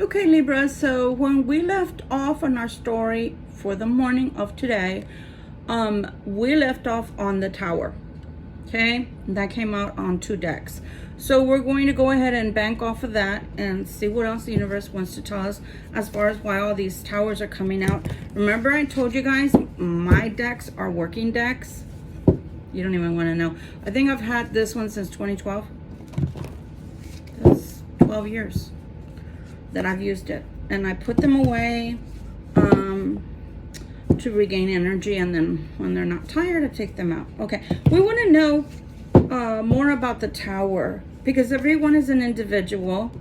Okay, Libra, so when we left off on our story for the morning of today, we left off on the tower, okay? That came out on 2 decks. So we're going to go ahead and bank off of that and see what else the universe wants to tell us as far as why all these towers are coming out. Remember I told you guys my decks are working decks? You don't even want to know. I think I've had this one since 2012. That's 12 years that I've used it, and I put them away to regain energy, and then when they're not tired I take them out. Okay, we want to know more about the tower because everyone is an individual.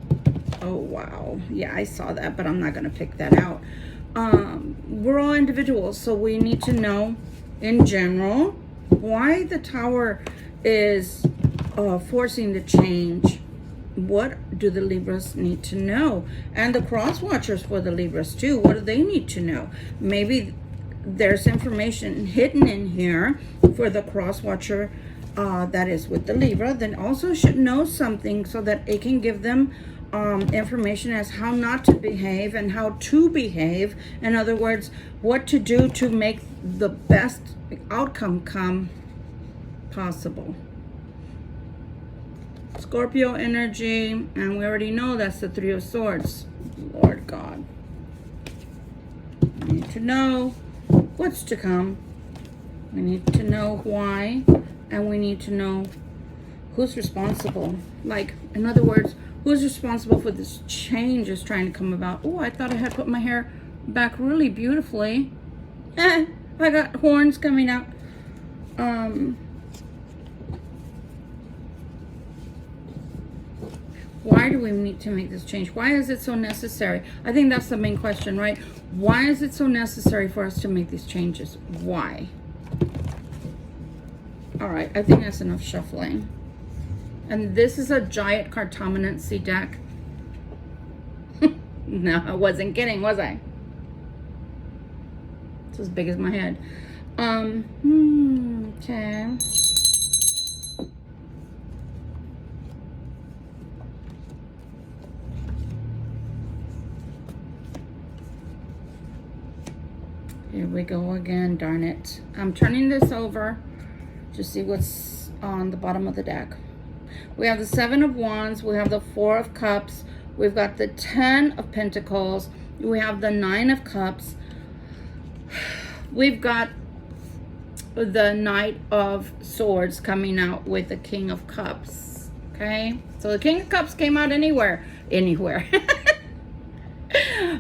Oh wow, yeah, I saw that, but I'm not going to pick that out. We're all individuals, so we need to know in general why the tower is forcing the change. What do the Libras need to know? And the cross watchers for the Libras too. What do they need to know? Maybe there's information hidden in here for the cross watcher that is with the Libra, then also should know something so that it can give them information as how not to behave and how to behave. In other words, what to do to make the best outcome come possible. Scorpio energy, and we already know that's the 3 of Swords. Lord God. We need to know what's to come. We need to know why, and we need to know who's responsible. Like, in other words, who's responsible for this change is trying to come about. Oh, I thought I had put my hair back really beautifully. I got horns coming out. Why do we need to make this change? Why is it so necessary? I think that's the main question, right? Why is it so necessary for us to make these changes? Why? All right, I think that's enough shuffling. And this is a giant cartomancy deck. No, I wasn't kidding, was I? It's as big as my head. Okay. Here we go again, darn it. I'm turning this over to see what's on the bottom of the deck. We have the 7 of Wands, we have the 4 of Cups, we've got the 10 of Pentacles, we have the 9 of Cups, we've got the Knight of Swords coming out with the King of Cups, okay? So the King of Cups came out anywhere.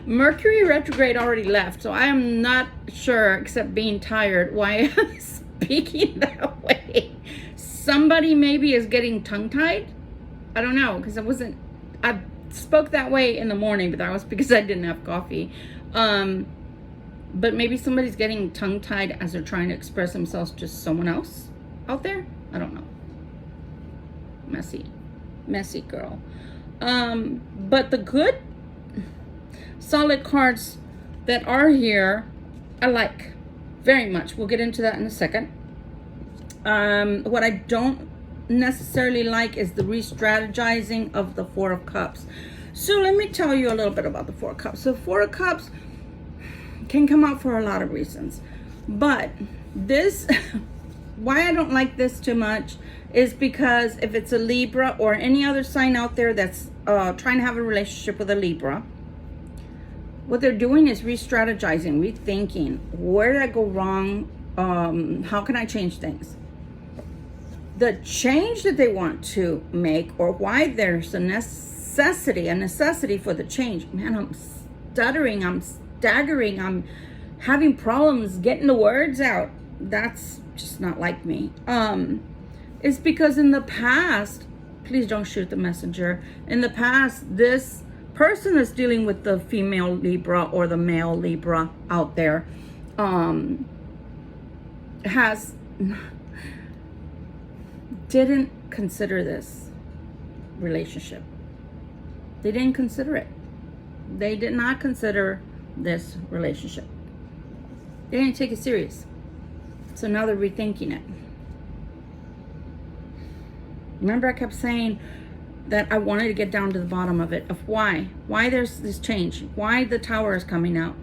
Mercury retrograde already left, so I am not sure, except being tired, why I'm speaking that way. Somebody maybe is getting tongue-tied. I don't know, because I spoke that way in the morning, but that was because I didn't have coffee. But maybe somebody's getting tongue-tied as they're trying to express themselves to someone else out there. I don't know. Messy girl. But the good solid cards that are here, I like very much. We'll get into that in a second. What I don't necessarily like is the re-strategizing of the 4 of Cups. So let me tell you a little bit about the 4 of Cups. So 4 of Cups can come out for a lot of reasons, but this why I don't like this too much is because if it's a Libra or any other sign out there that's trying to have a relationship with a Libra, what they're doing is re-strategizing, rethinking. Where did I go wrong? How can I change things? The change that they want to make, or why there's a necessity for the change. Man, I'm stuttering, I'm staggering, I'm having problems getting the words out. That's just not like me. It's because in the past, please don't shoot the messenger. In the past, this person is dealing with the female Libra or the male Libra out there didn't consider this relationship. They didn't consider it. They did not consider this relationship. They didn't take it serious. So now they're rethinking it. Remember I kept saying that I wanted to get down to the bottom of it, of why there's this change, why the Tower is coming out.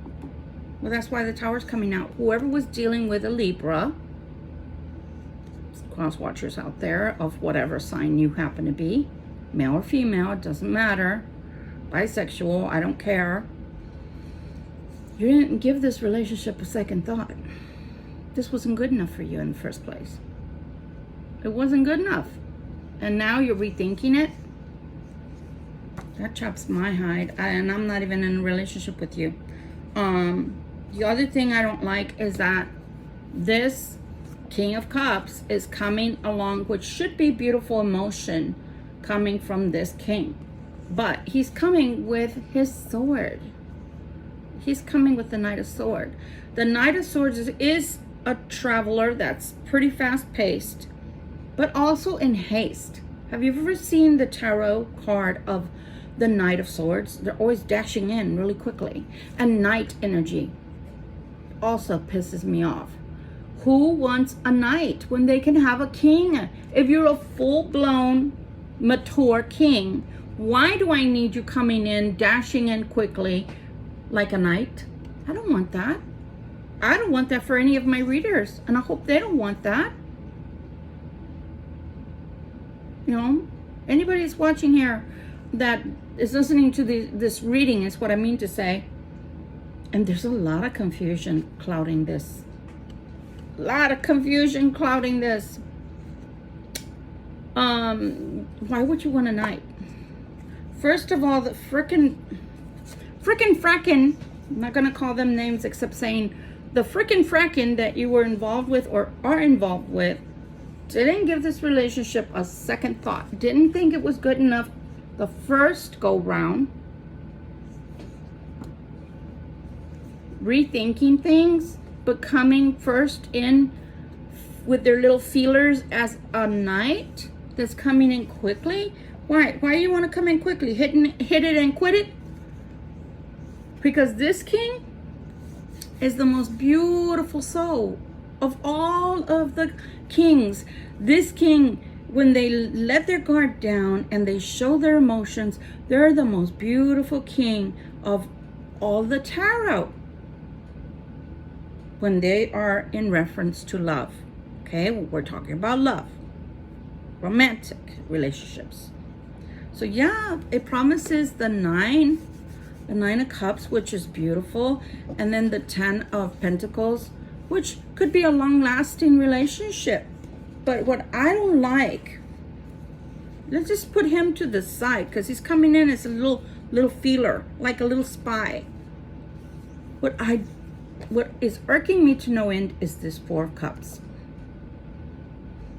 Well, that's why the Tower is coming out. Whoever was dealing with a Libra, cross watchers out there of whatever sign you happen to be, male or female, it doesn't matter, bisexual, I don't care. You didn't give this relationship a second thought. This wasn't good enough for you in the first place. It wasn't good enough. And now you're rethinking it. That chops my hide. And I'm not even in a relationship with you. The other thing I don't like is that this King of Cups is coming along, which should be beautiful emotion coming from this king. But he's coming with his sword. He's coming with the Knight of Swords. The Knight of Swords is a traveler that's pretty fast-paced, but also in haste. Have you ever seen the tarot card of the Knight of Swords? They're always dashing in really quickly. And knight energy also pisses me off. Who wants a knight when they can have a king? If you're a full-blown, mature king, why do I need you coming in, dashing in quickly like a knight? I don't want that. I don't want that for any of my readers, and I hope they don't want that. You know, anybody that's watching here that is listening to this reading is what I mean to say. And there's a lot of confusion clouding this. A lot of confusion clouding this. Why would you want a knight? First of all, the frickin', I'm not gonna call them names except saying the frickin' that you were involved with or are involved with didn't give this relationship a second thought. Didn't think it was good enough the first go round. Rethinking things, but coming first in with their little feelers as a knight that's coming in quickly. Why do you want to come in quickly? Hit it and quit it? Because this king is the most beautiful soul of all of the kings. This king, when they let their guard down and they show their emotions, they're the most beautiful king of all the tarot. When they are in reference to love. Okay, we're talking about love. Romantic relationships. So yeah, it promises the Nine of Cups, which is beautiful. And then the 10 of Pentacles, which could be a long-lasting relationship. But what I don't like, let's just put him to the side because he's coming in as a little feeler, like a little spy. What is irking me to no end is this 4 of Cups.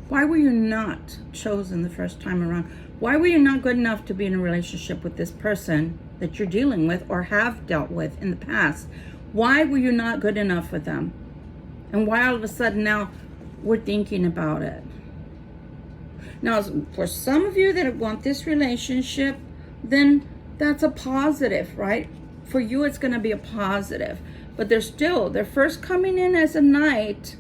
Why were you not chosen the first time around? Why were you not good enough to be in a relationship with this person that you're dealing with or have dealt with in the past? Why were you not good enough with them? And why all of a sudden now we're thinking about it? Now, for some of you that want this relationship, then that's a positive, right? For you, it's going to be a positive. But they're first coming in as a knight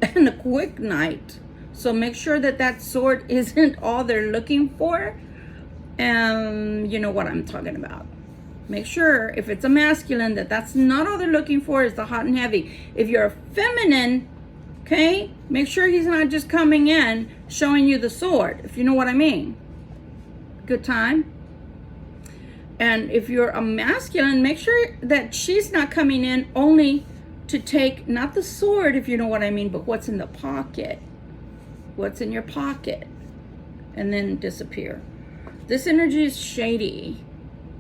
and a quick knight. So make sure that sword isn't all they're looking for. And you know what I'm talking about. Make sure if it's a masculine that's not all they're looking for is the hot and heavy. If you're a feminine, okay, make sure he's not just coming in showing you the sword, if you know what I mean. Good time. And if you're a masculine, make sure that she's not coming in only to take, not the sword, if you know what I mean, but what's in the pocket. What's in your pocket. And then disappear. This energy is shady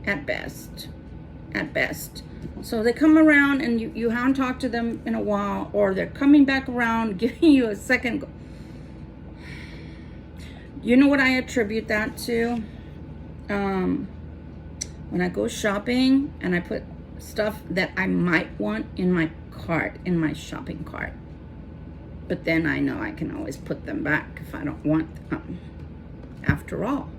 at best. At best. So they come around and you haven't talked to them in a while, or they're coming back around, giving you a second. You know what I attribute that to? When I go shopping and I put stuff that I might want in my cart, in my shopping cart. But then I know I can always put them back if I don't want them. After all,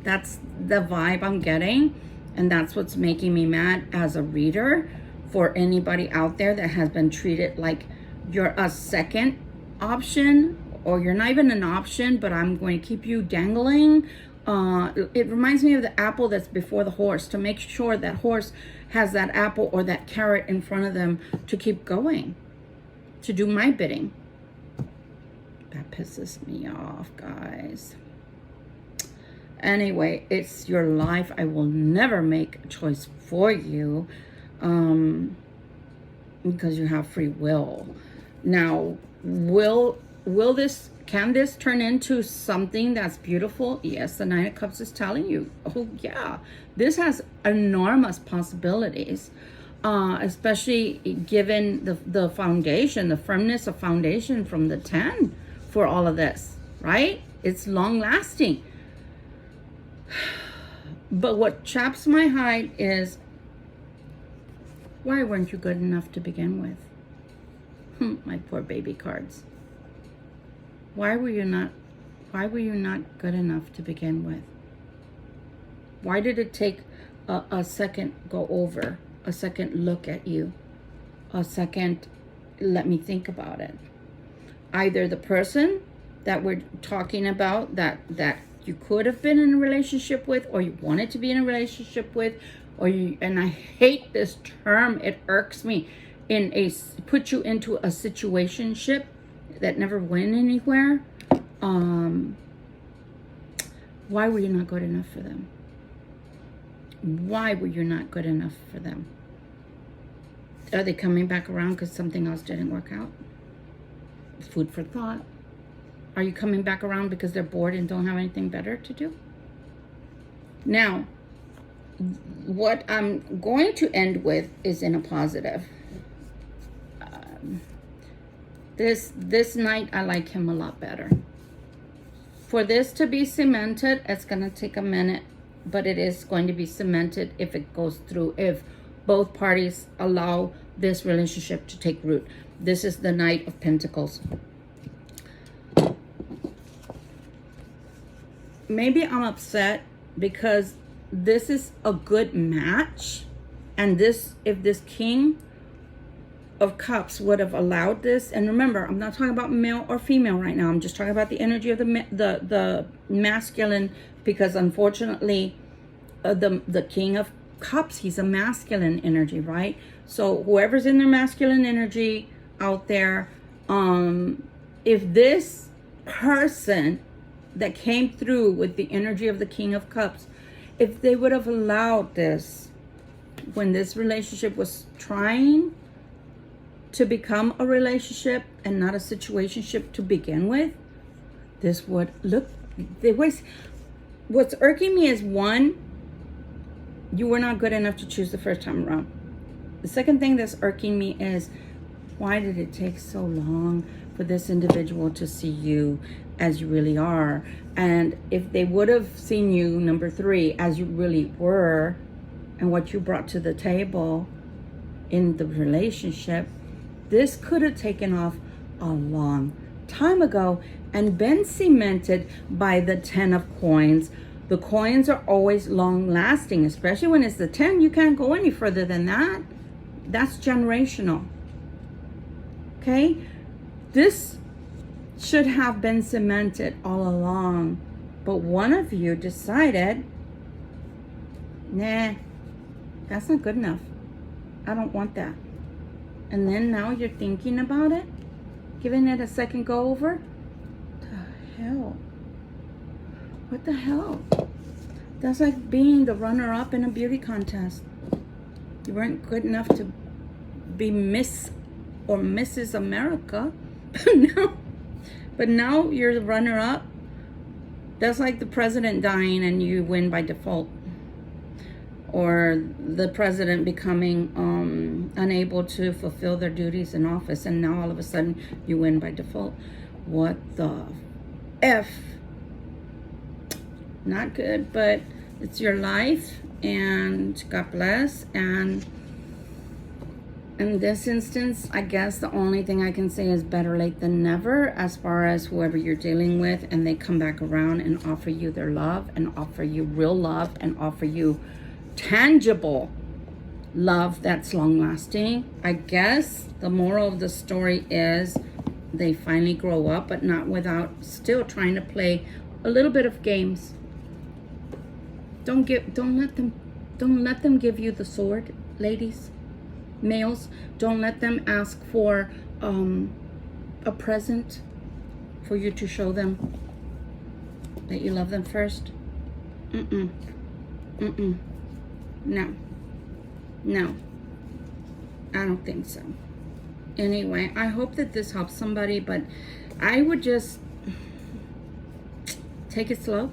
that's the vibe I'm getting. And that's what's making me mad as a reader for anybody out there that has been treated like you're a second option, or you're not even an option, but I'm going to keep you dangling It reminds me of the apple that's before the horse, to make sure that horse has that apple or that carrot in front of them to keep going, to do my bidding. That pisses me off, guys. Anyway, it's your life. I will never make a choice for you, because you have free will. Now, can this turn into something that's beautiful? Yes, the Nine of Cups is telling you. Oh yeah, this has enormous possibilities, especially given the foundation, the firmness of foundation from the 10 for all of this, right? It's long lasting. But what chaps my hide is, why weren't you good enough to begin with? My poor baby cards. Why were you not good enough to begin with? Why did it take a second go over, a second look at you, a second let me think about it? Either the person that we're talking about that you could have been in a relationship with, or you wanted to be in a relationship with, or you, and I hate this term, it irks me, put you into a situationship that never went anywhere. Why were you not good enough for them? Why were you not good enough for them? Are they coming back around because something else didn't work out? Food for thought. Are you coming back around because they're bored and don't have anything better to do? Now, what I'm going to end with is in a positive. This night, I like him a lot better. For this to be cemented, it's going to take a minute, but it is going to be cemented if it goes through, if both parties allow this relationship to take root. This is the Knight of Pentacles. Maybe I'm upset because this is a good match, and if this King of Cups would have allowed this, and remember, I'm not talking about male or female right now, I'm just talking about the energy of the masculine, because unfortunately the King of Cups, he's a masculine energy, right? So whoever's in their masculine energy out there, if this person that came through with the energy of the King of Cups, if they would have allowed this when this relationship was trying to become a relationship and not a situationship to begin with, this would look, what's irking me is, one, you were not good enough to choose the first time around. The second thing that's irking me is, why did it take so long for this individual to see you as you really are? And if they would have seen you, number 3, as you really were, and what you brought to the table in the relationship, this could have taken off a long time ago and been cemented by the 10 of coins. The coins are always long lasting, especially when it's the 10. You can't go any further than that. That's generational. Okay? This should have been cemented all along, but one of you decided, nah, that's not good enough. I don't want that. And then now you're thinking about it, giving it a second go over. The hell? What the hell? That's like being the runner-up in a beauty contest. You weren't good enough to be Miss or Mrs. America. But now you're the runner-up. That's like the president dying and you win by default. Or the president becoming unable to fulfill their duties in office, and now all of a sudden you win by default. What the F? Not good, but it's your life, and God bless. And in this instance, I guess the only thing I can say is better late than never, as far as whoever you're dealing with, and they come back around and offer you their love, and offer you real love, and offer you tangible love that's long lasting. I guess the moral of the story is they finally grow up, but not without still trying to play a little bit of games. Don't let them give you the sword, ladies. Males, don't let them ask for a present for you to show them that you love them first. No, I don't think so. Anyway, I hope that this helps somebody, but I would just take it slow.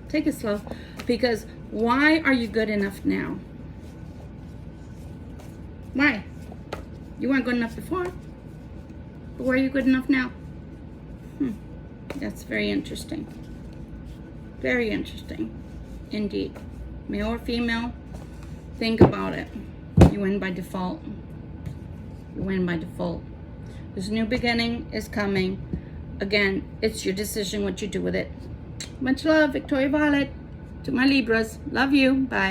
Take it slow, because why are you good enough now? Why? You weren't good enough before, but why are you good enough now? That's very interesting. Very interesting indeed. Male or female, think about it. You win by default. You win by default. This new beginning is coming. Again, it's your decision what you do with it. Much love, Victoria Violet. To my Libras, love you. Bye.